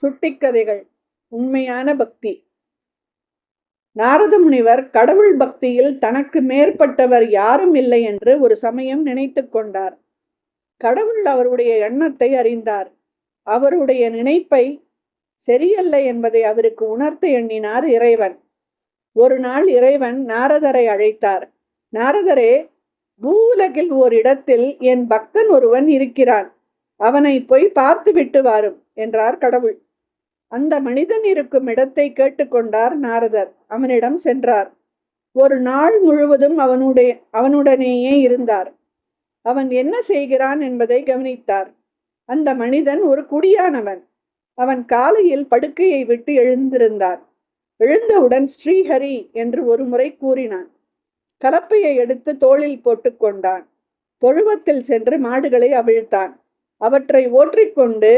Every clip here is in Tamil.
சுட்டிக்கதைகள். உண்மையான பக்தி. நாரத முனிவர் கடவுள் பக்தியில் தனக்கு மேற்பட்டவர் யாரும் இல்லை என்று ஒரு சமயம் நினைத்துக் கொண்டார். கடவுள் அவருடைய எண்ணத்தை அறிந்தார். அவருடைய நினைப்பை சரியல்ல என்பதை அவருக்கு உணர்த்த எண்ணினார் இறைவன். ஒரு நாள் இறைவன் நாரதரை அழைத்தார். நாரதரே, பூவுலகில் ஓரிடத்தில் என் பக்தன் ஒருவன் இருக்கிறான். அவனை போய் பார்த்துவிட்டு வாரும் என்றார் கடவுள். அந்த மனிதன் இருக்கும் இடத்தை கேட்டுக்கொண்டார் நாரதர். அவனிடம் சென்றார். ஒரு நாள் முழுவதும் அவனுடனேயே இருந்தார். அவன் என்ன செய்கிறான் என்பதை கவனித்தார். அந்த மனிதன் ஒரு குடியானவன். அவன் காலையில் படுக்கையை விட்டு எழுந்திருந்தான். எழுந்தவுடன் ஸ்ரீஹரி என்று ஒரு முறை கூறினான். கலப்பையை எடுத்து தோளில் போட்டுக்கொண்டான். தொழுவத்தில் சென்று மாடுகளை அவிழ்த்தான். அவற்றை ஓற்றிக்கொண்டு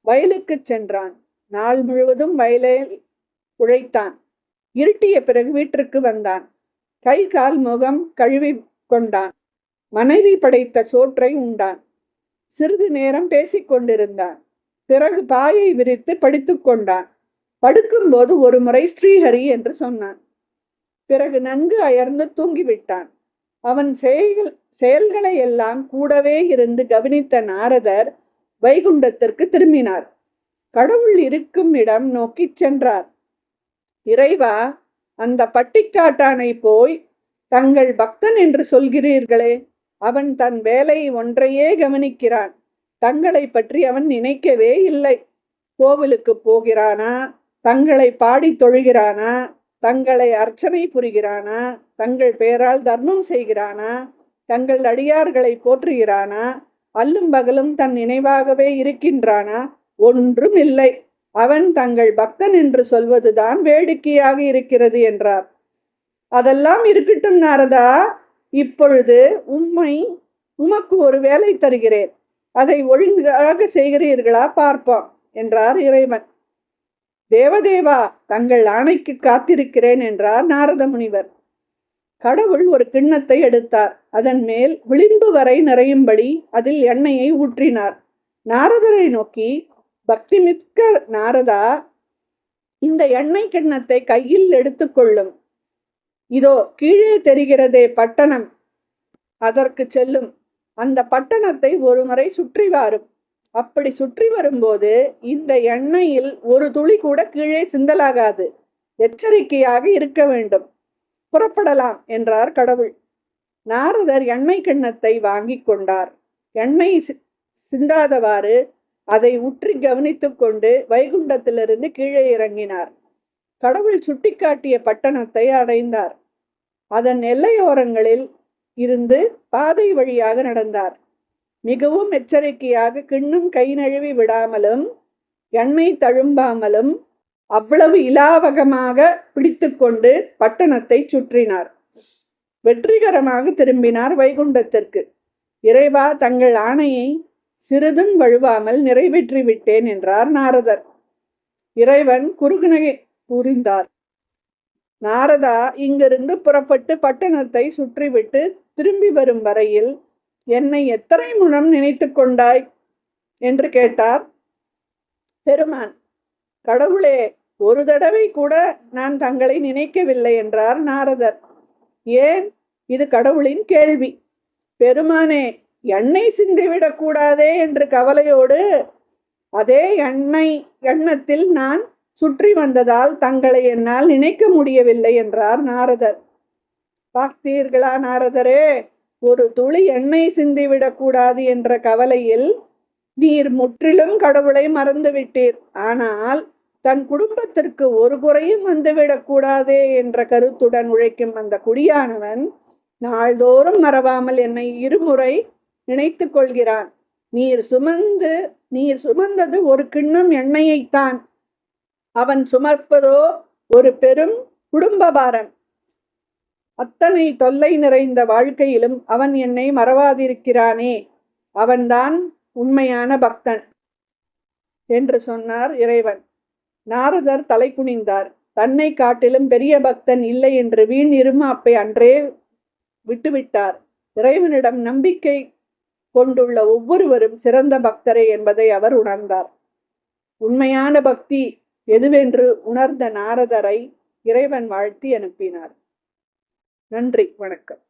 வயலுக்கு சென்றான். நாள் முழுவதும் வயலில் உழைத்தான். இருட்டிய பிறகு வீட்டிற்கு வந்தான். கை கால் முகம் கழுவி கொண்டான். மனைவி படைத்த சோற்றை உண்டான். சிறிது நேரம் பேசிக்கொண்டிருந்தான். பிறகு பாயை விரித்து படுத்துக் கொண்டான். படுக்கும்போது ஒரு முறை ஸ்ரீஹரி என்று சொன்னான். பிறகு நன்கு அயர்ந்து தூங்கிவிட்டான். அவன் செயல்களை எல்லாம் கூடவே இருந்து கவனித்த நாரதர் வைகுண்டத்திற்கு திரும்பினார். கடவுள் இருக்கும் இடம் நோக்கி சென்றார். இறைவா, அந்த பட்டிக்காட்டானை போய் தங்கள் பக்தன் என்று சொல்கிறீர்களே, அவன் தன் வேலை ஒன்றையே கவனிக்கிறான். தங்களை பற்றி அவன் நினைக்கவே இல்லை. கோவிலுக்கு போகிறானா, தங்களை பாடி தொழுகிறானா, தங்களை அர்ச்சனை புரிகிறானா, தங்கள் பெயரால் தர்மம் செய்கிறானா, தங்கள் அடியார்களை போற்றுகிறானா, அல்லும் பகலும் தன் நினைவாகவே இருக்கின்றானா? ஒன்றும் இல்லை. அவன் தங்கள் பக்தன் என்று சொல்வதுதான் வேடிக்கையாக இருக்கிறது என்றார். அதெல்லாம் இருக்கட்டும் நாரதா, இப்பொழுது உமக்கு ஒரு வேலை தருகிறேன். அதை ஒழுங்காக செய்கிறீர்களா பார்ப்போம் என்றார் இறைவன். தேவதேவா, தங்கள் ஆணைக்கு காத்திருக்கிறேன் என்றார் நாரத முனிவர். கடவுள் ஒரு கிண்ணத்தை எடுத்தார். அதன் மேல் விளிம்பு வரை நிறையும்படி அதில் எண்ணெயை ஊற்றினார். நாரதரை நோக்கி, பக்தி மிக்க நாரதா, இந்த எண்ணெய் கிண்ணத்தை கையில் எடுத்துக்கொள்ளும். இதோ கீழே தெரிகிறதே பட்டணம், அதற்கு செல்லும். அந்த பட்டணத்தை ஒரு முறை சுற்றி வாரும். அப்படி சுற்றி வரும்போது இந்த எண்ணெயில் ஒரு துளி கூட கீழே சிந்தலாகாது. எச்சரிக்கையாக இருக்க வேண்டும். புறப்படலாம் என்றார் கடவுள். நாரதர் எண்ணெய் கிண்ணத்தை வாங்கி கொண்டார். எண்ணெய் சிந்தாதவாறு அதை உற்றி கவனித்துக் கொண்டு வைகுண்டத்திலிருந்து கீழே இறங்கினார். கடவுள் சுட்டிக்காட்டிய பட்டணத்தை அடைந்தார். அதன் எல்லையோரங்களில் இருந்து பாதை வழியாக நடந்தார். மிகவும் எச்சரிக்கையாக கிண்ணம் கை நழுவி விடாமலும் எண்ணெய் தழும்பாமலும் அவ்வளவு இலாவகமாக பிடித்து கொண்டு பட்டணத்தை சுற்றினார். வெற்றிகரமாக திரும்பினார் வைகுண்டத்திற்கு. இறைவா, தங்கள் ஆணையை சிறிதும் வழுவாமல் நிறைவேற்றி விட்டேன் என்றார் நாரதர். இறைவன் குறுகுனை புரிந்தார். நாரதா, இங்கிருந்து புறப்பட்டு பட்டணத்தை சுற்றிவிட்டு திரும்பி வரும் வரையில் என்னை எத்தனை முறம் நினைத்து கொண்டாய் என்று கேட்டார் பெருமான். கடவுளே, ஒரு தடவை கூட நான் தங்களை நினைக்கவில்லை என்றார் நாரதர். ஏன்? இது கடவுளின் கேள்வி. பெருமானே, எண்ணெய் சிந்திவிடக் கூடாதே என்று கவலையோடு அதே எண்ணத்தில் நான் சுற்றி வந்ததால் தங்களை என்னால் நினைக்க முடியவில்லை என்றார் நாரதர். பார்த்தீர்களா நாரதரே, ஒரு துளி எண்ணெய் சிந்திவிடக் கூடாது என்ற கவலையில் நீர் முற்றிலும் கடவுளை மறந்துவிட்டீர். ஆனால் தன் குடும்பத்திற்கு ஒரு குறையும் வந்துவிடக் கூடாதே என்ற கருத்துடன் உழைக்கும் அந்த குடியானவன் நாள்தோறும் மறவாமல் என்னை இருமுறை நினைத்து கொள்கிறான். நீர் சுமந்தது ஒரு கிண்ணம் எண்ணெயைத்தான். அவன் சுமப்பதோ ஒரு பெரும் குடும்ப பாரம். அத்தனை தொல்லை நிறைந்த வாழ்க்கையிலும் அவன் என்னை மறவாதிருக்கிறானே, அவன்தான் உண்மையான பக்தன் என்று சொன்னார் இறைவன். நாரதர் தலை குனிந்தார். தன்னை காட்டிலும் பெரிய பக்தன் இல்லை என்று வீண் இருமாப்பை அன்றே விட்டுவிட்டார். இறைவனிடம் நம்பிக்கை கொண்டுள்ள ஒவ்வொருவரும் சிறந்த பக்தரே என்பதை அவர் உணர்ந்தார். உண்மையான பக்தி எதுவென்று உணர்ந்த நாரதரை இறைவன் வாழ்த்தி அனுப்பினார். நன்றி, வணக்கம்.